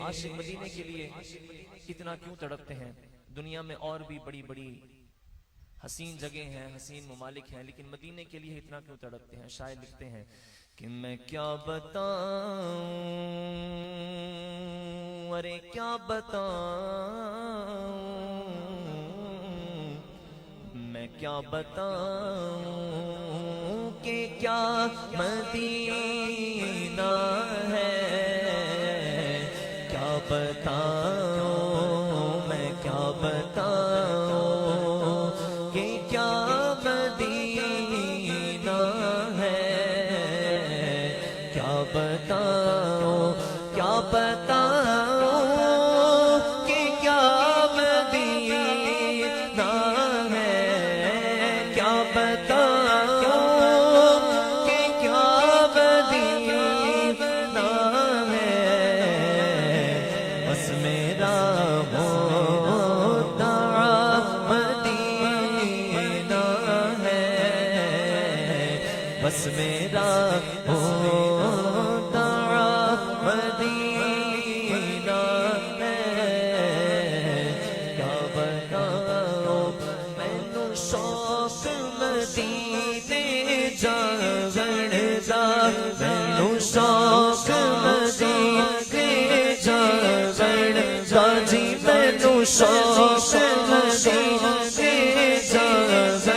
عاشق مدینے کے لیے اتنا کیوں تڑپتے ہیں؟ دنیا میں اور بھی بڑی بڑی حسین جگہ ہیں، حسین ممالک ہیں، لیکن مدینے کے لیے اتنا کیوں تڑپتے ہیں؟ شاعر لکھتے ہیں کہ میں کیا بتاؤں، ارے کیا بتاؤں، میں کیا بتاؤں کہ کیا مدینہ ہے، کیا بتاؤں میں کیا بتاؤں کہ کیا مدینہ ہے، کیا بتاؤں کیا بتاؤں کہ کیا مدینہ ہے، کیا بتاؤں کہ کیا مدینہ ہے، بس میرا مدعا مدینہ ہے، بس میرا مدعا مدینہ ہے، کیا بتاؤں مینو شوق مدینے جان دا، مینو شوق مدینے جان دا جی، مینو شوق مدینے جان دا،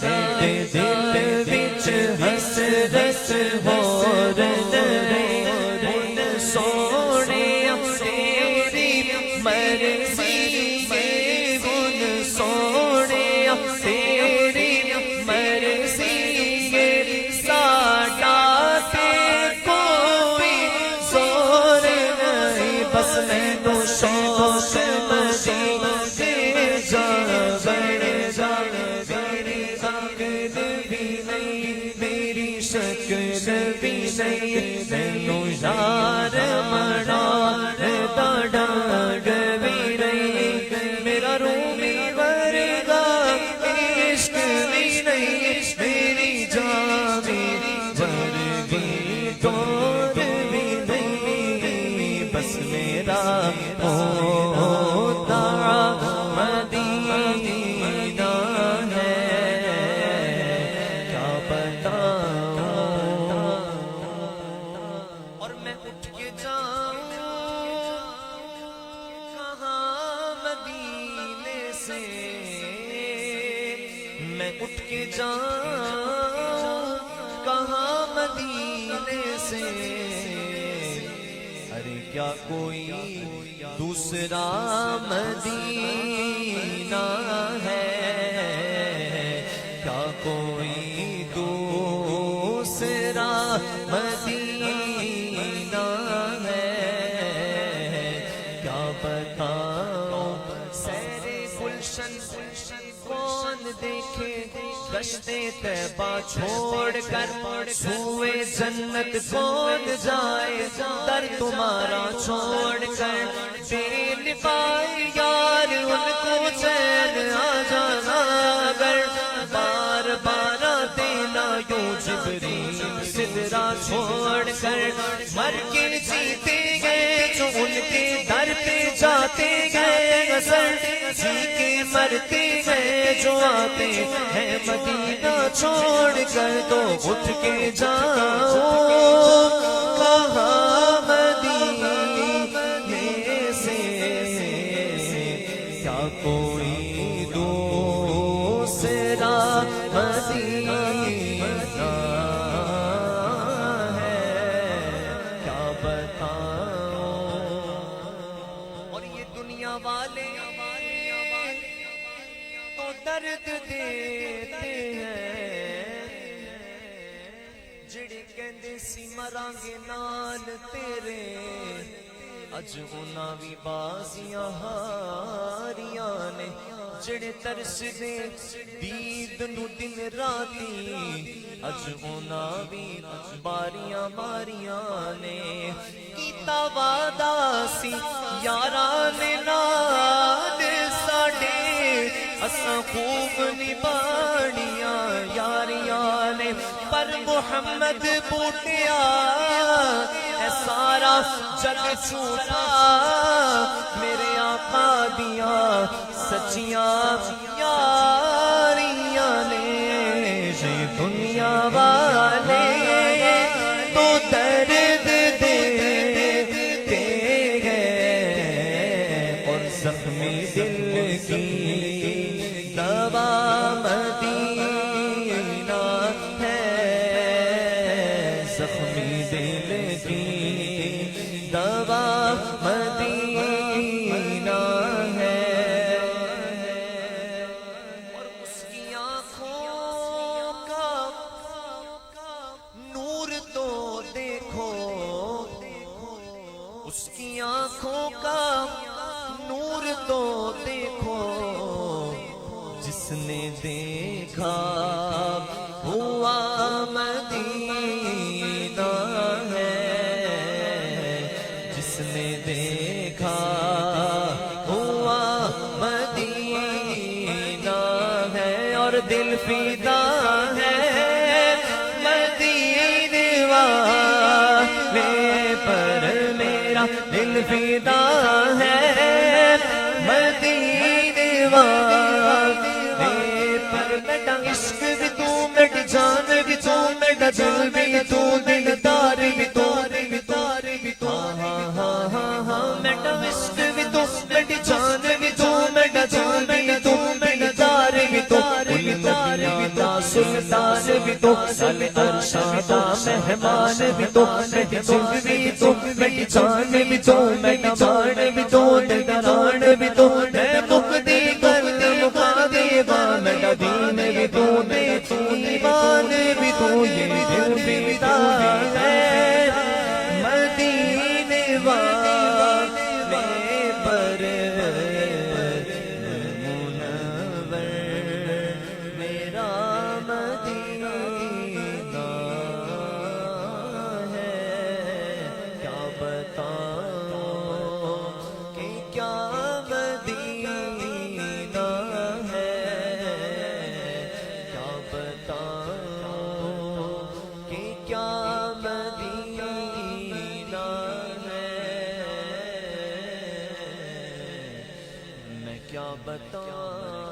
میرے دل وچ حسرت ہو رہے ہن سونے تیری مرضی ہے، ہن سونے تیری مرضی ہے، ساڈا تے کوئی زور نہیں، بس مینو شوق مدینے جان شکل بھی نہیں میری شکل بھی نہیں، مینو یار منانے دا ڈانگ بھی نہیں، میرا رومی ورگا عشق بھی نہیں، میری جان ورگی دور بھی نہیں، بس میرا مدعا مدینہ ہے، کیا بتاؤں، اور میں اٹھ کے جاؤں کہاں مدینے سے، میں اٹھ کے جاؤں کہاں مدینے سے، ارے کیا کوئی دوسرا مدینہ ہے، کیا کوئی دوسرا مدینہ ہے، کیا بتاؤں سیر گلشن کون دیکھے، گشتے طیبہ چھوڑ کر سوئے جنت کون جائے، در تمہارا چھوڑ کر دل پائے یار ان کو چین آ جانا، اگر بار بار دینا یوں جبریل سدرا چھوڑ کر، مر کے جیتے گئے جو ان کے در پہ جاتے گئے، اثر جی کے مرتے گئے جو آتے ہیں مدینہ چھوڑ کر، تو اٹھ کے جاؤ کہاں مدینے سے، کیا کوئی دوسرا مدینہ ہے، کیا بتاؤں، اور یہ دنیا والے تو درد دیتے ہیں، جڑے کہندے سی مرانگے نال تیرے، اج انہاں وی بازیاں ہاریاں نے، جڑے ترس دے دید نو دن راتی، اج انہاں وی باریاں ماریاں نے، کیتا وعدہ سی یاراں نے نال ساڈے، اساں خوب نبھاڑیاں یاریاں نے، پر محمد بوٹیا اے سارا جگ چھوٹا میرے آقا دیاں سچیاں یاریاں نے یہ دنیا والے تو درد دیتے ہیں اور زخمی دل کی دوا مدینہ ہے زخمی دل کی دوا مدینہ ہے اور اس کی آنکھوں کا نور تو دیکھو اس کی آنکھوں کا نور تو دیکھو جس نے دیکھا ہوا مدینہ ہے جس نے دیکھا ہوا مدینہ ہے اور دل فدا ہے مدینے والے پر میرا دل فدا ہے مدینے والے پر میرا عشق بھی تو میری جان بھی تو میرا دل بھی تو دلدار بھی تو ہاں ہاں ہاں میرا عشق بھی تو میری جان بھی تو میرا دل بھی تو میرا دار بھی تو دا سلطان بھی تو ارشاد مہمان بھی تو میری جان بھی تو میری جان بھی تو میری جان بھی تو دلدار بھی تو میں مقدی کر مقادی با میرا دین بھی تو ایمان بھی تو یہ دل بھی ہے مدینے والے پر منور میرا مدینہ ہے کیا بتاؤں کہ کیا مدینہ ہے کیا بتاؤں کہ کیا مدینہ ہے میں کیا بتاؤں